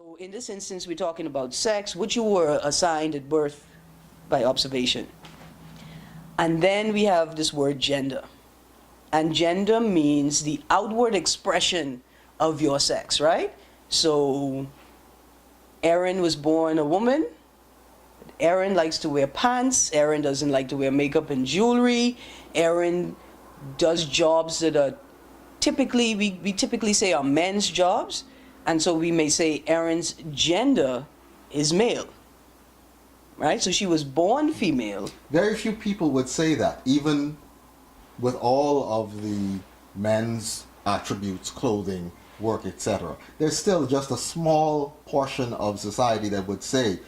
So in this instance, we're talking about sex, which you were assigned at birth by observation. And then we have this word gender. And gender means the outward expression of your sex, right? So Erin was born a woman. Erin likes to wear pants. Erin doesn't like to wear makeup and jewelry. Erin does jobs that are typically, we typically say are men's jobs. And so we may say Erin's gender is male, right? So she was born female. Very few people would say that, even with all of the men's attributes, clothing, work, etc. There's still just a small portion of society that would say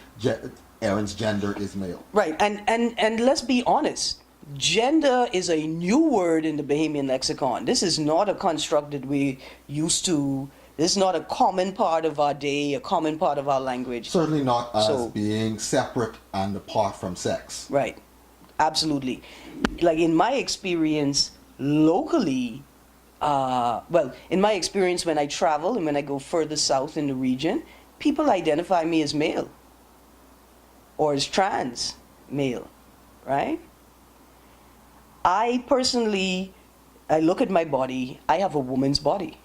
Erin's gender is male. Right, and let's be honest. Gender is a new word in the Bahamian lexicon. This is not a construct that we used to. This is not a common part of our day, a common part of our language. Certainly not as being separate and apart from sex. Right, absolutely. Like in my experience locally, in my experience when I travel and when I go further south in the region, people identify me as male or as trans male, right? I personally, I look at my body, I have a woman's body.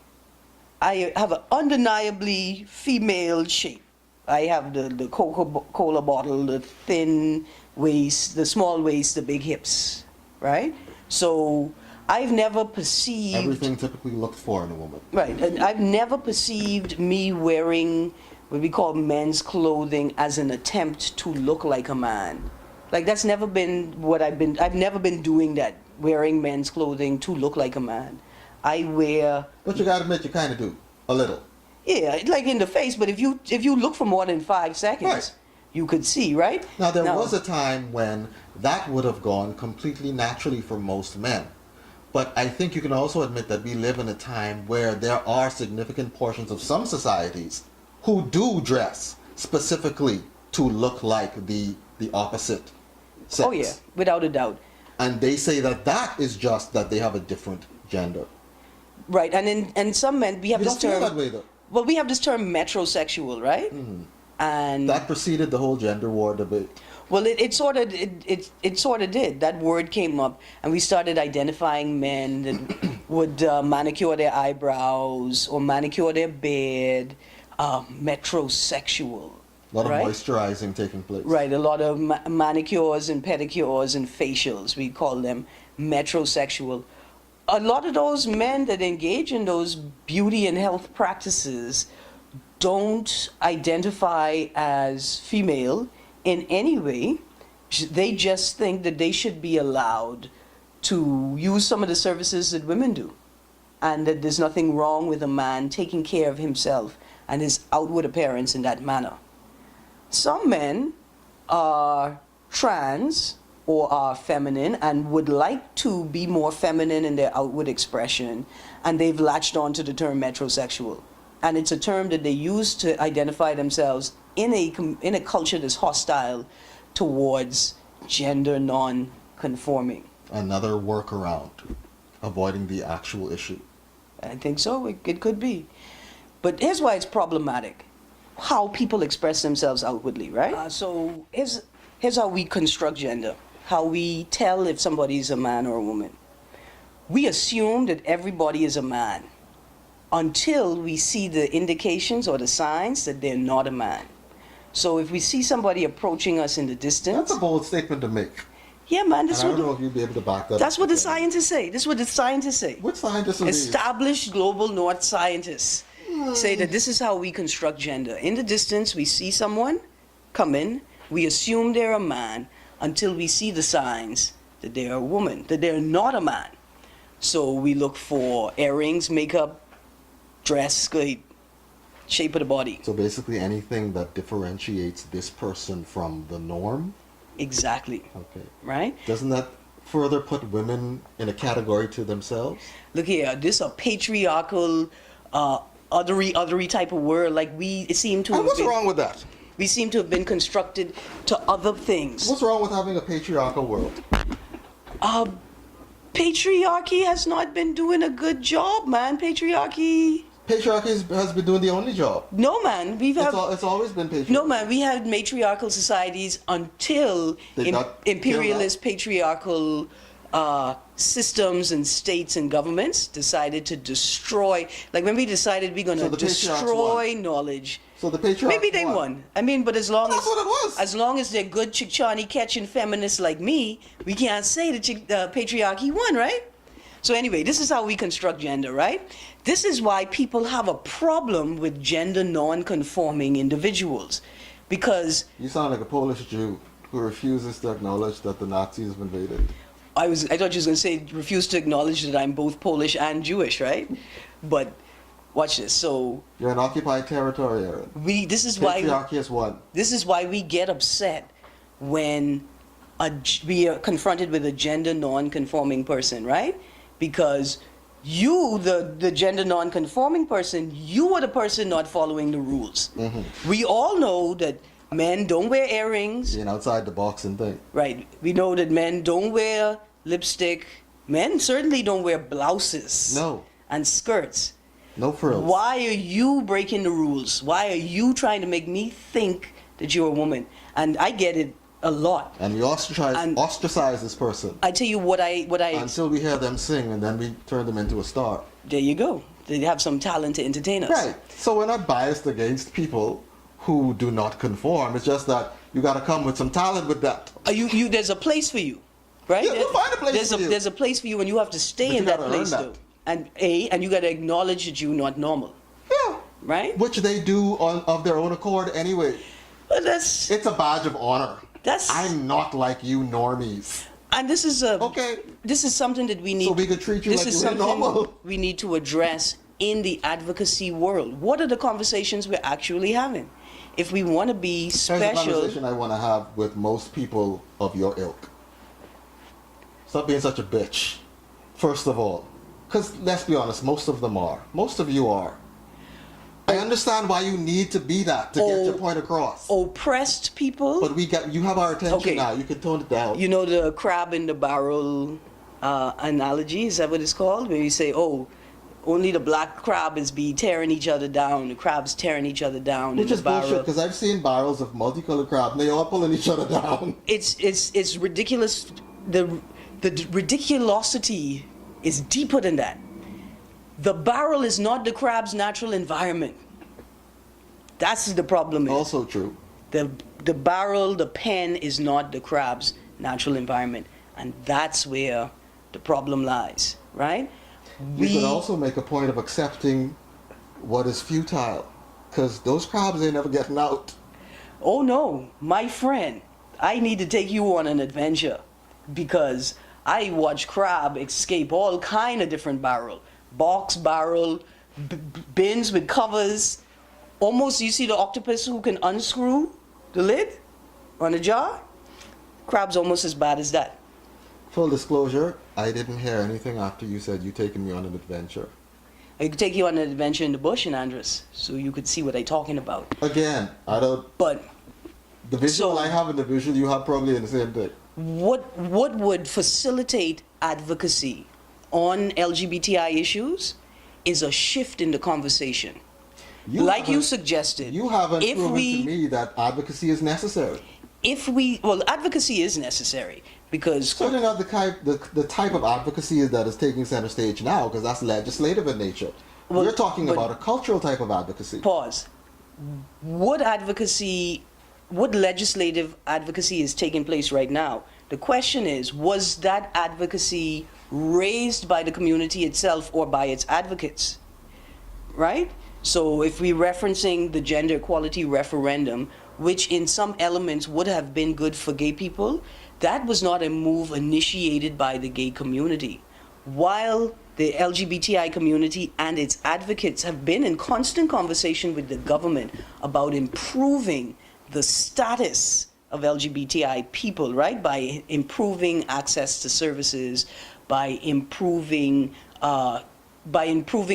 I have an undeniably female shape. I have the Coca-Cola bottle, the thin waist, the small waist, the big hips, right? So I've never perceived... Everything typically looked for in a woman. Right, and I've never perceived me wearing what we call men's clothing as an attempt to look like a man. Like that's never been what I've never been doing that, wearing men's clothing to look like a man. I wear... But you gotta admit you kind of do, a little. Yeah, like in the face, but if you look for more than 5 seconds, right, you could see, right? Now there was a time when that would have gone completely naturally for most men. But I think you can also admit that we live in a time where there are significant portions of some societies who do dress specifically to look like the opposite sex. Oh yeah, without a doubt. And they say that that is just that they have a different gender. Right, and some men, we have you this term... You don't feel that way though. Well, we have this term metrosexual, right? Mm-hmm. And that preceded the whole gender war debate. Well, it sort of did. That word came up, and we started identifying men that would manicure their eyebrows or manicure their beard, metrosexual. A lot of moisturizing taking place. Right, a lot of manicures and pedicures and facials, we call them metrosexual. A lot of those men that engage in those beauty and health practices don't identify as female in any way. They just think that they should be allowed to use some of the services that women do, and that there's nothing wrong with a man taking care of himself and his outward appearance in that manner. Some men are trans or are feminine and would like to be more feminine in their outward expression, and they've latched on to the term metrosexual. And it's a term that they use to identify themselves in a culture that's hostile towards gender non-conforming. Another workaround, avoiding the actual issue. I think so, it could be. But here's why it's problematic. How people express themselves outwardly, right? So here's how we construct gender, how we tell if somebody is a man or a woman. We assume that everybody is a man until we see the indications or the signs that they're not a man. So if we see somebody approaching us in the distance... That's a bold statement to make. Yeah, man. I don't know if you'd be able to back that up. That's what the scientists say. This is what the scientists say. What scientists are these? Established global north scientists say that this is how we construct gender. In the distance, we see someone come in, we assume they're a man until we see the signs that they're a woman, that they're not a man. So we look for earrings, makeup, dress, skirt, shape of the body. So basically anything that differentiates this person from the norm? Exactly. Okay. Right? Doesn't that further put women in a category to themselves? Look here, this is a patriarchal, othery type of word. Like we seem to. And what's wrong with that? We seem to have been constructed to other things. What's wrong with having a patriarchal world? Patriarchy has not been doing a good job, man. Patriarchy has been doing the only job. No, man, It's always been patriarchy. no, man, we had matriarchal societies until They got imperialist patriarchal systems and states and governments decided to destroy. Like when we decided we're going So to the patriarchs destroy knowledge. So the patriarchs Maybe they won. I mean, but That's what it was. as long as they're good Chickchani catching feminists like me, we can't say the patriarchy won, right? So anyway, this is how we construct gender, right? This is why people have a problem with gender non-conforming individuals, because You sound like a Polish Jew who refuses to acknowledge that the Nazis have invaded. I thought you was going to say refuse to acknowledge that I'm both Polish and Jewish, right? But watch this. So You're in occupied territory, Erin. this is why Patriarchy has won. this is why we get upset when we are confronted with a gender non-conforming person, right? Because you, the gender non-conforming person, you are the person not following the rules. We all know that men don't wear earrings. Being outside the box and thing. Right. We know that men don't wear lipstick. Men certainly don't wear blouses. No. And skirts. No frills. Why are you breaking the rules? Why are you trying to make me think that you're a woman? And I get it a lot. And we ostracize this person I tell you what I until we hear them sing, and then we turn them into a star. there you go. They have some talent to entertain us. Right. So we're not biased against people who do not conform. It's just that you got to come with some talent with that. You there's a place for you, right? Yeah, we'll find a place for you. There's a place for you, and you have to stay But in you that gotta earn place that. though. And you got to acknowledge that you're not normal, Yeah. right? Which they do of their own accord anyway. But that's It's a badge of honor. That's- I'm not like you normies. and this is a Okay. This is something that we need. So we could treat you this like is you ain't something normal. we need to address in the advocacy world. What are the conversations we're actually having? If we want to be Here's a special, conversation I want to have with most people of your ilk. Stop being such a bitch. First of all. Because let's be honest, most of them are. Most of you are. I understand why you need to be that to get your point across. oppressed people. But you have our attention Okay. now. You can tone it down. You know the crab in the barrel analogy? Is that what it's called? Where you say, oh, only the black crab is tearing each other down. The crabs tearing each other down Which in the is bullshit, barrel. because I've seen barrels of multicolored crab and they all pulling each other down. It's ridiculous. The ridiculosity is deeper than that. The barrel is not the crab's natural environment. That's the problem. Also true. The barrel, the pen is not the crab's natural environment. And that's where the problem lies, right? You could also make a point of accepting what is futile, because those crabs ain't never getting out. Oh no, my friend, I need to take you on an adventure, because I watch crab escape all kind of different barrel. Box barrel, bins with covers. Almost, you see the octopus who can unscrew the lid on a jar? Crab's almost as bad as that. Full disclosure, I didn't hear anything after you said you taking me on an adventure. I could take you on an adventure in the bush in Andres, so you could see what I'm talking about. Again, I don't. But The visual So- I have and the visual you have probably in the same thing. what would facilitate advocacy on LGBTI issues is a shift in the conversation. Like you haven't- suggested, You haven't if proven we to me that advocacy is necessary. well, advocacy is necessary because Certainly not the type of advocacy that is taking center stage now, because that's legislative in nature. Well, We're talking but- about a cultural type of advocacy. pause. What legislative advocacy is taking place right now? The question is, was that advocacy raised by the community itself or by its advocates? Right? So if we're referencing the gender equality referendum, which in some elements would have been good for gay people, that was not a move initiated by the gay community. While the LGBTI community and its advocates have been in constant conversation with the government about improving the status of LGBTI people, right? By improving access to services, by improving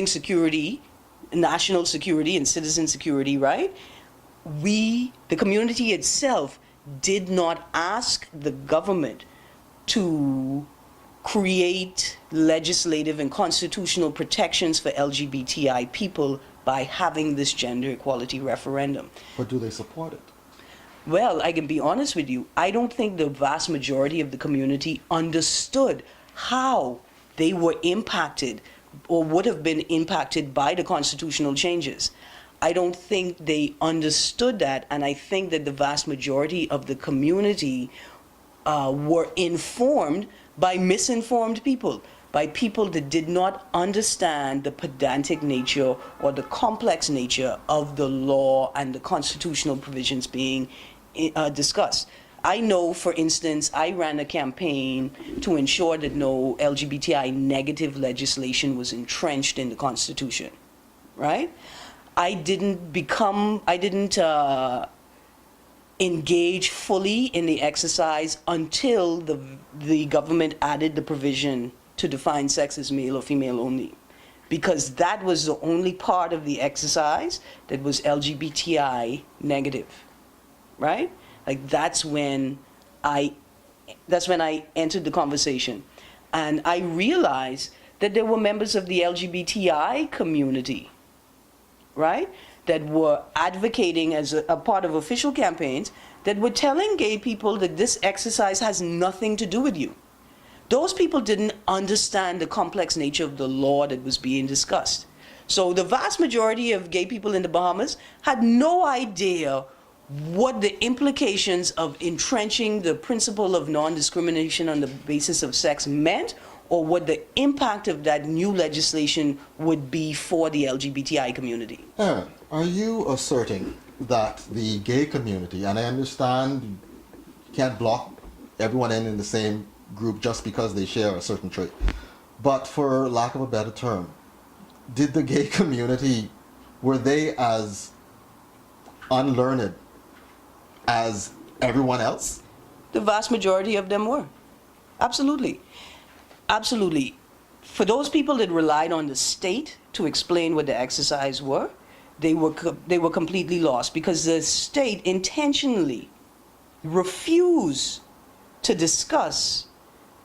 security, national security and citizen security, right? The community itself, did not ask the government to create legislative and constitutional protections for LGBTI people by having this gender equality referendum. But do they support it? Well, I can be honest with you, I don't think the vast majority of the community understood how they were impacted or would have been impacted by the constitutional changes. I don't think they understood that, and I think that the vast majority of the community were informed by misinformed people, by people that did not understand the pedantic nature or the complex nature of the law and the constitutional provisions being discussed. I know, for instance, I ran a campaign to ensure that no LGBTI negative legislation was entrenched in the Constitution, right? I didn't engage fully in the exercise until the government added the provision to define sex as male or female only, because that was the only part of the exercise that was LGBTI negative, right? Like that's when I entered the conversation, and I realized that there were members of the LGBTI community, right, that were advocating as a part of official campaigns that were telling gay people that this exercise has nothing to do with you. Those people didn't understand the complex nature of the law that was being discussed. So the vast majority of gay people in the Bahamas had no idea what the implications of entrenching the principle of non-discrimination on the basis of sex meant, or what the impact of that new legislation would be for the LGBTI community. Erin, are you asserting that the gay community, and I understand you can't block everyone in the same group just because they share a certain trait, but for lack of a better term, did the gay community, were they as unlearned as everyone else? The vast majority of them were. Absolutely. Absolutely. For those people that relied on the state to explain what the exercise were, they were completely lost, because the state intentionally refused to discuss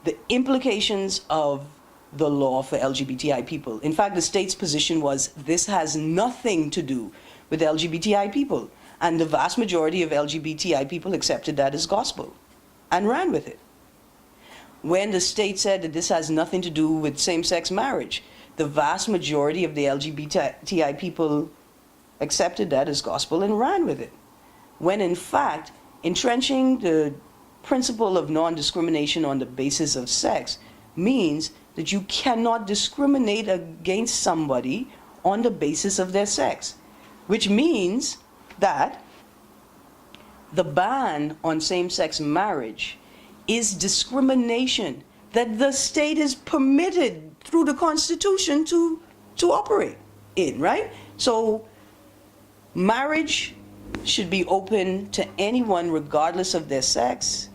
the implications of the law for LGBTI people. In fact, the state's position was this has nothing to do with LGBTI people. And the vast majority of LGBTI people accepted that as gospel and ran with it. When the state said that this has nothing to do with same-sex marriage, the vast majority of the LGBTI people accepted that as gospel and ran with it. When in fact, entrenching the principle of non-discrimination on the basis of sex means that you cannot discriminate against somebody on the basis of their sex, which means that the ban on same-sex marriage is discrimination that the state is permitted through the Constitution to operate in, right? So marriage should be open to anyone regardless of their sex.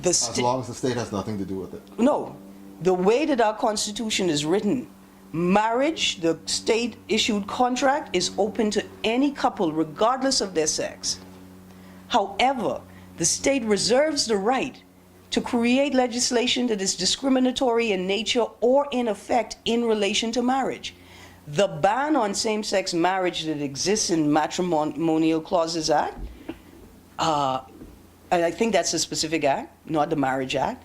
As long as the state has nothing to do with it. No. The way that our Constitution is written, marriage, the state-issued contract, is open to any couple regardless of their sex. However, the state reserves the right to create legislation that is discriminatory in nature or in effect in relation to marriage. The ban on same-sex marriage that exists in Matrimonial Clauses Act, and I think that's a specific act, not the Marriage Act,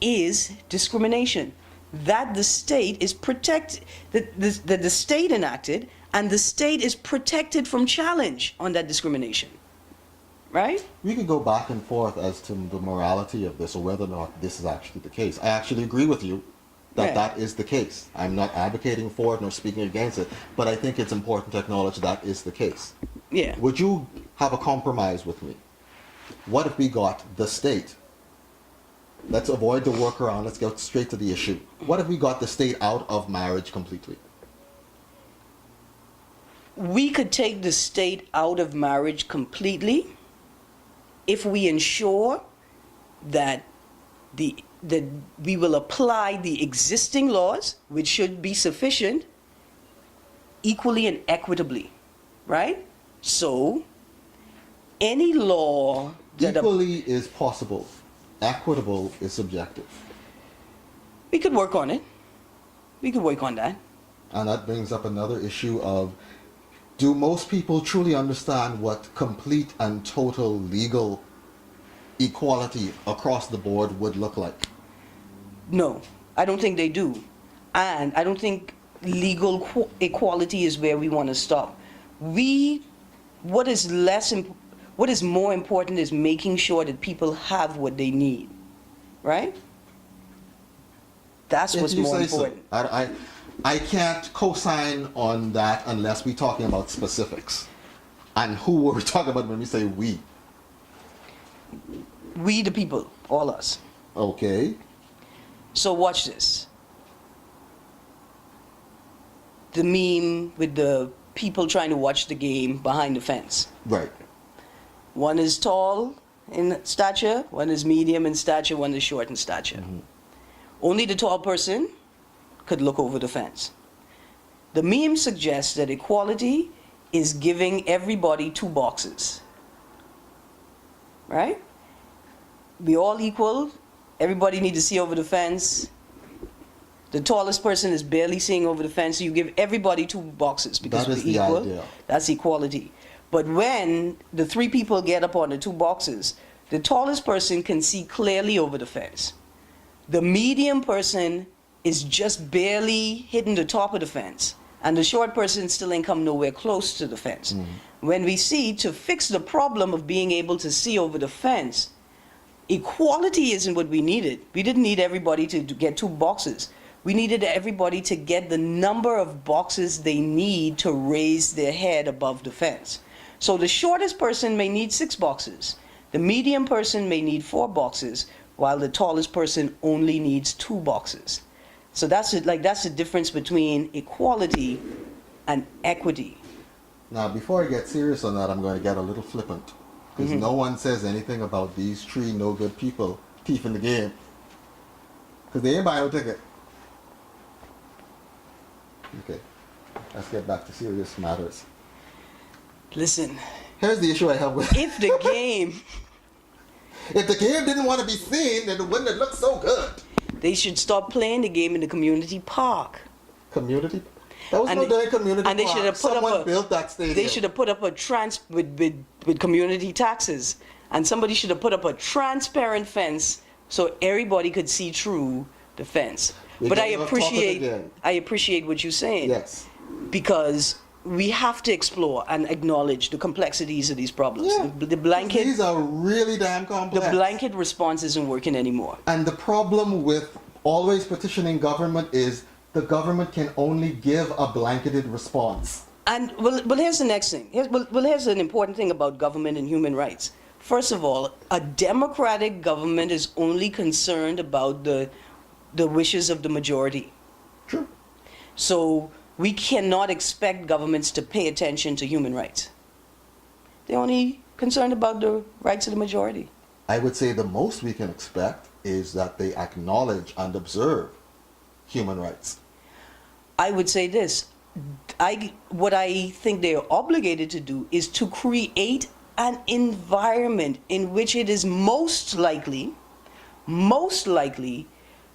is discrimination. That the state is protected, that the state enacted, and the state is protected from challenge on that discrimination. Right? We could go back and forth as to the morality of this, or whether or not this is actually the case. I actually agree with you that that is the case. I'm not advocating for it nor speaking against it, but I think it's important to acknowledge that is the case. Yeah. Would you have a compromise with me? What if we got the state? Let's avoid the workaround. Let's get straight to the issue. What if we got the state out of marriage completely? We could take the state out of marriage completely if we ensure that we will apply the existing laws, which should be sufficient, equally and equitably, right? So, any law that equally is possible. Equitable is subjective. We could work on it. We could work on that. And that brings up another issue of, do most people truly understand what complete and total legal equality across the board would look like? No, I don't think they do. And I don't think legal equality is where we want to stop. What is more important is making sure that people have what they need, right? That's If what's you more say so. important. I can't co-sign on that unless we're talking about specifics. And who are we talking about when we say we? We the people, all us. Okay. So watch this. The meme with the people trying to watch the game behind the fence. Right. One is tall in stature, one is medium in stature, one is short in stature. Mm-hmm. Only the tall person could look over the fence. The meme suggests that equality is giving everybody 2 boxes. Right? We all equal. Everybody needs to see over the fence. The tallest person is barely seeing over the fence, so you give everybody 2 boxes because That is we're the equal. idea. That's equality. But when the 3 people get up on the 2 boxes, the tallest person can see clearly over the fence. The medium person is just barely hitting the top of the fence, and the short person still ain't come nowhere close to the fence. When we see, to fix the problem of being able to see over the fence, equality isn't what we needed. We didn't need everybody to get 2 boxes. We needed everybody to get the number of boxes they need to raise their head above the fence. So the shortest person may need 6 boxes. The medium person may need 4 boxes, while the tallest person only needs 2 boxes. So that's it, that's the difference between equality and equity. Now, before I get serious on that, I'm going to get a little flippant. Because no one says anything about these 3 no good people, teeth in the game. Because they ain't buying no ticket. Okay, let's get back to serious matters. Listen, Here's the issue I have with if the game, if the game didn't want to be seen, then it wouldn't have looked so good. they should stop playing the game in the community park. Community? That was And no they- damn community and they park. should have put up Someone a- built that stadium. They should have put up a with community taxes, and somebody should have put up a transparent fence so everybody could see through the fence. We're But I getting off topic again. appreciate what you're saying. Yes. Because we have to explore and acknowledge the complexities of these problems. Yeah. The blanket, These are really damn the complex. blanket response isn't working anymore. And the problem with always petitioning government is the government can only give a blanketed response. And well, here's the next thing. Here's an important thing about government and human rights. First of all, a democratic government is only concerned about the wishes of the majority. True. So we cannot expect governments to pay attention to human rights. They're only concerned about the rights of the majority. I would say the most we can expect is that they acknowledge and observe human rights. I would say this. What I think they are obligated to do is to create an environment in which it is most likely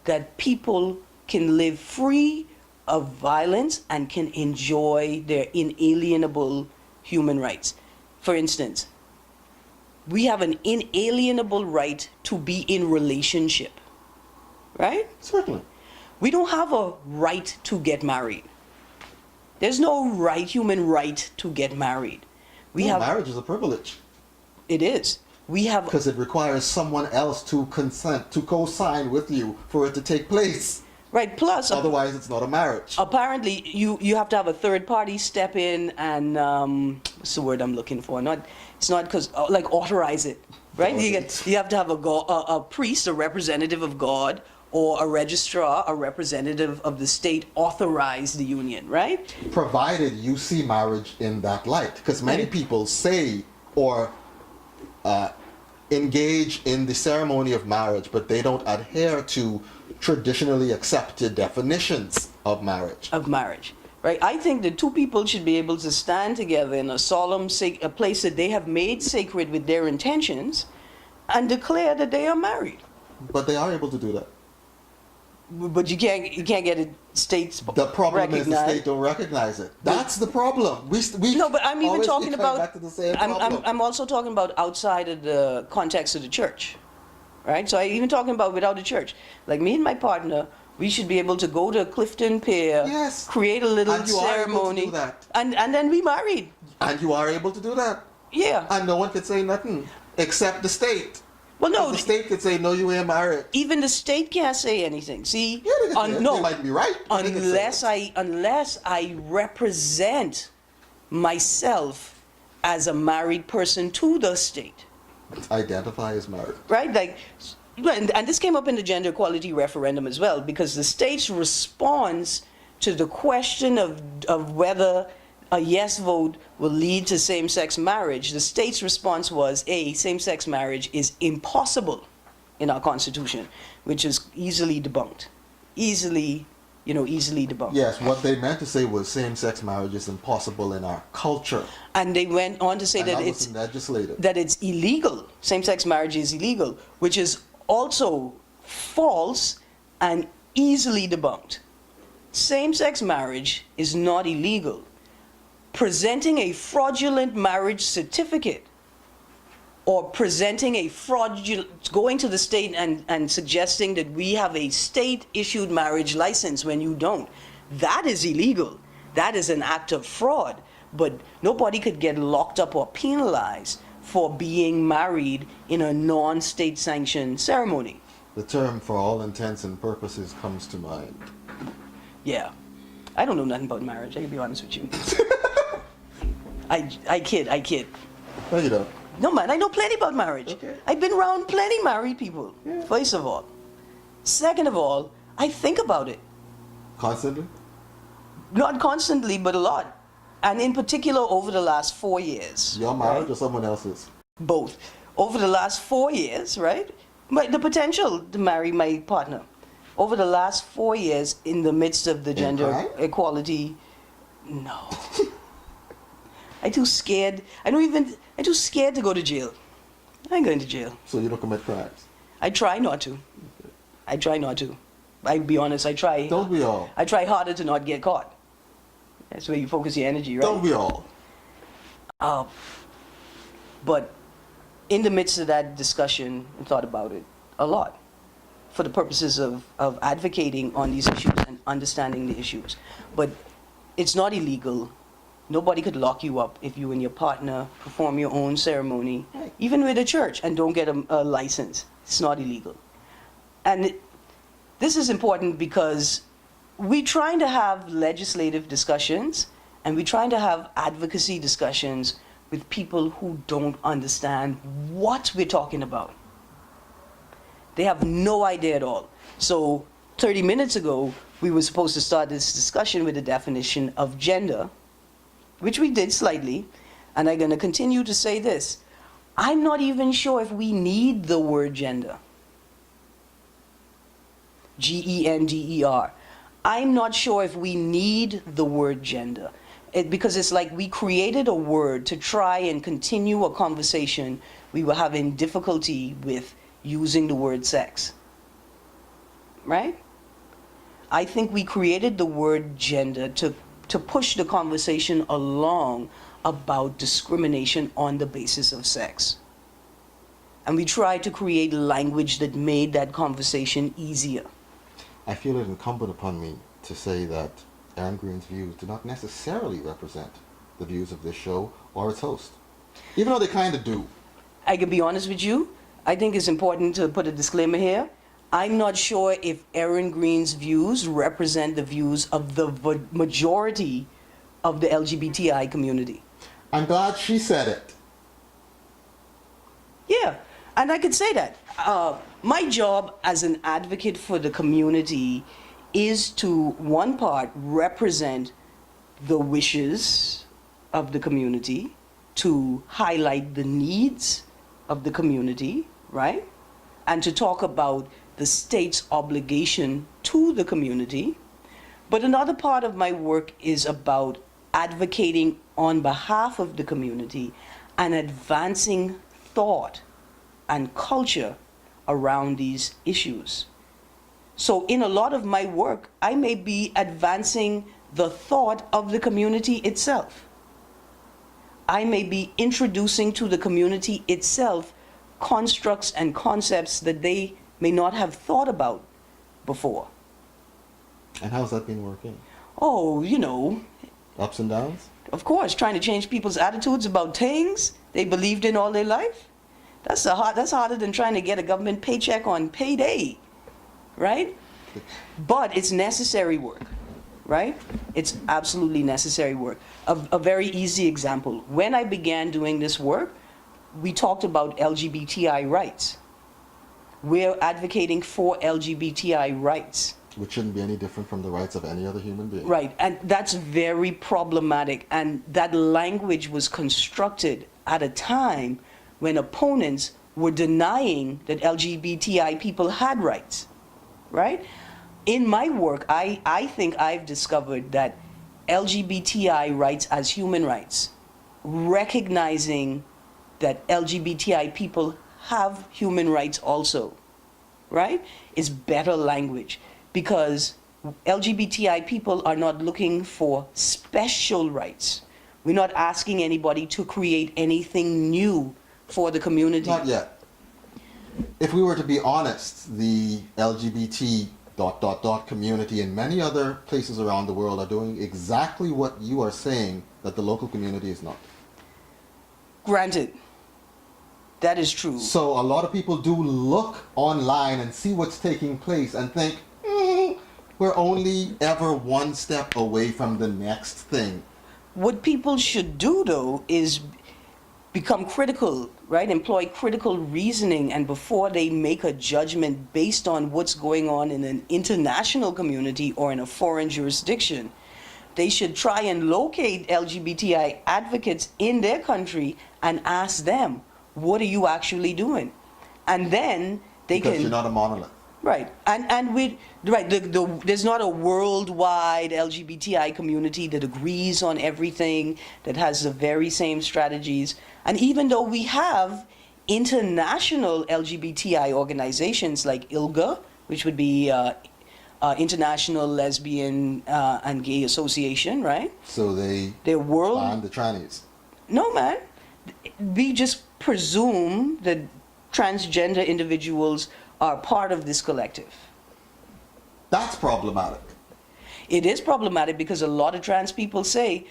that people can live free of violence and can enjoy their inalienable human rights. For instance, we have an inalienable right to be in relationship, right? Certainly. We don't have a right to get married. There's no human right to get married. Marriage is a privilege It is. We have, because it requires someone else to consent, to co-sign with you for it to take place. right, plus, Otherwise, it's not a marriage. apparently you have to have a third party step in and, what's the word I'm looking for? It's not because, like, authorize it, right? You have to have a priest, a representative of God, or a registrar, a representative of the state authorize the union, right? Provided you see marriage in that light. Because many people say or engage in the ceremony of marriage, but they don't adhere to traditionally accepted definitions of marriage. Right? I think the 2 people should be able to stand together in a solemn a place that they have made sacred with their intentions and declare that they are married. But they are able to do that. but you can't get it states The problem is the recognized. state don't recognize it. That's the problem. We No, but I'm even always talking keep coming about. back to the same problem. I'm also talking about outside of the context of the church, right? So I even talking about without the church. Like me and my partner, we should be able to go to Clifton Pier, Yes. create a little And you are able to ceremony, do that. and then we married. And you are able to do that. Yeah. And no one could say nothing except the state. Well, no, The state could say, no, you ain't married. even the state can't say anything. See, Yeah, they, can say it. no, They might be right. But they can say it. unless I represent myself as a married person to the state, Identify as married. right? Like, and this came up in the gender equality referendum as well, because the state's response to the question of whether a yes vote will lead to same-sex marriage, the state's response was, A, same-sex marriage is impossible in our Constitution, which is easily debunked. Easily debunked. Yes, what they meant to say was same-sex marriage is impossible in our culture. And they went on to say And that that it's wasn't legislated. that it's illegal. Same-sex marriage is illegal, which is also false and easily debunked. Same-sex marriage is not illegal. Presenting a fraudulent marriage certificate or presenting a going to the state and suggesting that we have a state-issued marriage license when you don't, that is illegal. That is an act of fraud. But nobody could get locked up or penalized for being married in a non-state sanctioned ceremony. The term for all intents and purposes comes to mind. Yeah. I don't know nothing about marriage, I can be honest with you. I kid. No, you don't. No, man, I know plenty about marriage. Okay. I've been around plenty married people, Yeah. first of all. Second of all, I think about it. Constantly? Not constantly, but a lot. And in particular, over the last 4 years. Your marriage right? or someone else's? Both. Over the last 4 years, right? The potential to marry my partner. Over the last 4 years, in the midst of the gender crime? equality, no. I'm too scared. I'm too scared to go to jail. I ain't going to jail. So you don't commit crimes? I try not to. I try not to. I'll be honest, I try. Don't we all? I try harder to not get caught. That's where you focus your energy, right? Don't we all? But in the midst of that discussion, I thought about it a lot for the purposes of advocating on these issues and understanding the issues. But it's not illegal. Nobody could lock you up if you and your partner perform your own ceremony, even with a church, and don't get a license. It's not illegal. And this is important because we're trying to have legislative discussions and we're trying to have advocacy discussions with people who don't understand what we're talking about. They have no idea at all. So 30 minutes ago, we were supposed to start this discussion with the definition of gender, which we did slightly, and I'm going to continue to say this. I'm not even sure if we need the word gender. Gender. I'm not sure if we need the word gender. Because it's like we created a word to try and continue a conversation we were having difficulty with using the word sex. Right? I think we created the word gender to push the conversation along about discrimination on the basis of sex. And we tried to create language that made that conversation easier. I feel it incumbent upon me to say that Erin Greene's views do not necessarily represent the views of this show or its host. Even though they kind of do. I can be honest with you. I think it's important to put a disclaimer here. I'm not sure if Erin Greene's views represent the views of the majority of the LGBTI community. I'm glad she said it. Yeah, and I could say that. My job as an advocate for the community is to, one part, represent the wishes of the community, to highlight the needs of the community, right? And to talk about the state's obligation to the community. But another part of my work is about advocating on behalf of the community and advancing thought and culture around these issues. So in a lot of my work, I may be advancing the thought of the community itself. I may be introducing to the community itself constructs and concepts that they may not have thought about before. And how's that been working? Oh, you know, Ups and downs? of course, trying to change people's attitudes about things they believed in all their life. That's harder than trying to get a government paycheck on payday, right? But it's necessary work, right? It's absolutely necessary work. A very easy example. When I began doing this work, we talked about LGBTI rights. We're advocating for LGBTI rights. Which shouldn't be any different from the rights of any other human being. Right, and that's very problematic. And that language was constructed at a time when opponents were denying that LGBTI people had rights, right? In my work, I think I've discovered that LGBTI rights as human rights, recognizing that LGBTI people have human rights also, right, is better language, because LGBTI people are not looking for special rights. We're not asking anybody to create anything new for the community. Not yet. If we were to be honest, the LGBT ... community and many other places around the world are doing exactly what you are saying that the local community is not. Granted, that is true. So a lot of people do look online and see what's taking place and think, we're only ever one step away from the next thing. What people should do, though, is become critical, right? Employ critical reasoning, and before they make a judgment based on what's going on in an international community or in a foreign jurisdiction, they should try and locate LGBTI advocates in their country and ask them, what are you actually doing? And then they Because can... you're not a monolith. Right, and we right. There's not a worldwide LGBTI community that agrees on everything, that has the very same strategies. And even though we have international LGBTI organizations like ILGA, which would be International Lesbian and Gay Association, right? So They're world. ban the trannies. No, man. We just presume that transgender individuals are part of this collective. That's problematic. It is problematic because a lot of trans people say,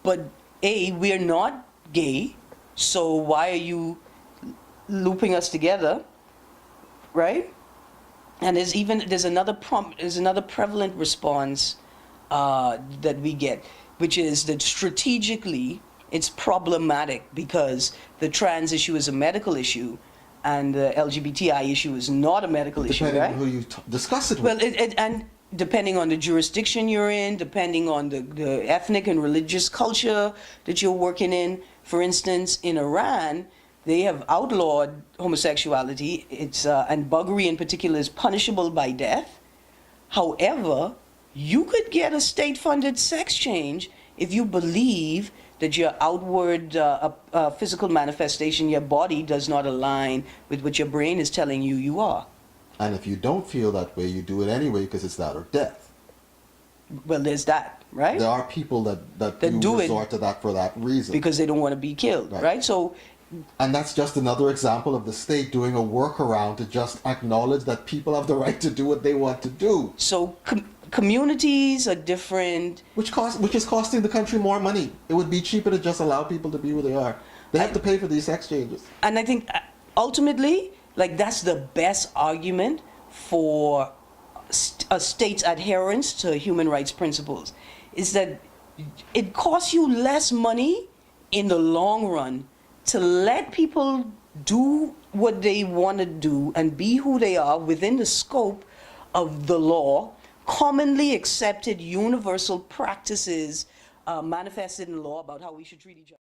but A, we're not gay, so why are you looping us together, right? And there's another prevalent response that we get, which is that strategically it's problematic because the trans issue is a medical issue, and the LGBTI issue is not a medical issue, right? Depending on who you discuss it with. Well, and depending on the jurisdiction you're in, depending on the ethnic and religious culture that you're working in. For instance, in Iran, they have outlawed homosexuality. And buggery in particular is punishable by death. However, you could get a state-funded sex change if you believe that your outward physical manifestation, your body, does not align with what your brain is telling you you are. And if you don't feel that way, you do it anyway because it's that or death. Well, there's that, right? There are people that do do it resort to that for that reason. Because they don't want to be killed, right? So, and that's just another example of the state doing a workaround to just acknowledge that people have the right to do what they want to do. So communities are different. Which is costing the country more money. It would be cheaper to just allow people to be who they are. They have to pay for these sex changes. And I think ultimately, like, that's the best argument for a state's adherence to human rights principles, is that it costs you less money in the long run to let people do what they want to do and be who they are within the scope of the law, commonly accepted universal practices manifested in law about how we should treat each other.